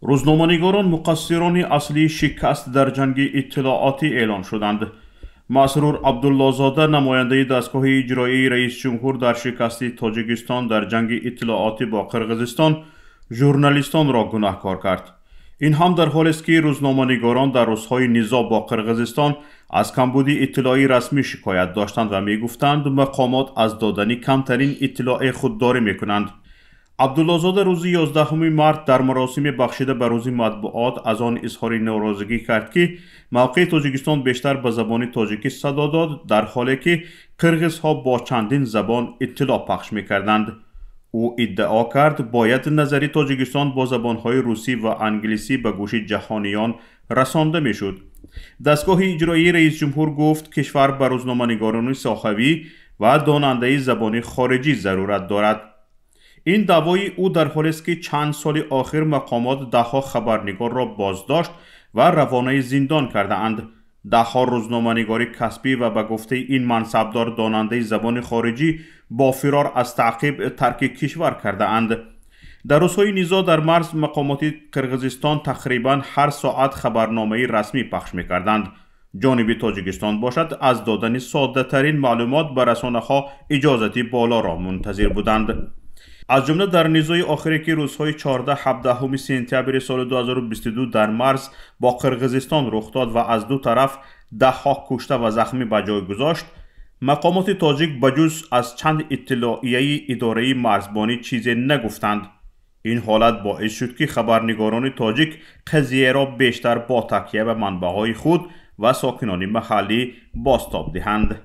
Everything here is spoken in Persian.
روزنامه‌نگاران مقصران اصلی شکست در جنگ اطلاعاتی اعلان شدند. مسرور عبدالله‌زاده نماینده دستگاه اجرایی رئیس جمهور در شکست تاجیکستان در جنگ اطلاعاتی با قرقیزستان ژورنالیستان را گناهکار کرد. این هم در حالی است که روزنامه‌نگاران در روزهای نزاع با قرقیزستان از کمبودی اطلاعی رسمی شکایت داشتند و میگفتند مقامات از دادن کمترین اطلاع خودداری میکنند. عبدالله‌زاده روز 11 مارس در مراسم بخشیده به روز مطبوعات از آن اظهار ناراضگی کرد که موقع تاجیکستان بیشتر به زبان تاجیکی صدا داد، در حالی که قرقیزها با چندین زبان اطلاع پخش میکردند. او ادعا کرد باید نظری تاجیکستان با زبانهای روسی و انگلیسی به گوش جهانیان رسانده میشد. دستگاه اجرایی رئیس جمهور گفت کشور به روزنامه‌نگاران صحافی و داننده زبان خارجی ضرورت دارد. این دعوای او در حالی است که چند سال آخر مقامات دهها خبرنگار را بازداشت و روانه زندان کرده اند. دهها روزنامه‌نگار کسبی و به گفته این منصبدار داننده زبان خارجی با فرار از تعقیب ترک کشور کرده اند. در روزهای نزاع در مرز مقامات قرقیزستان تقریبا هر ساعت خبرنامه رسمی پخش می‌کردند. جانب تاجیکستان باشد از دادن ساده ترین معلومات به رسانه‌ها اجازت بالا را منتظر بودند. از جمله در نزاع آخری که روزهای 14-17 سپتامبر سال 2022 در مرز با قرقیزستان رخ داد و از دو طرف دهها کشته و زخمی به جای گذاشت، مقامات تاجیک بجز از چند اطلاعیه اداره مرزبانی چیزی نگفتند. این حالت باعث شد که خبرنگاران تاجیک قضیه را بیشتر با تکیه به منبعهای خود و ساکنان محلی بازتاب دهند.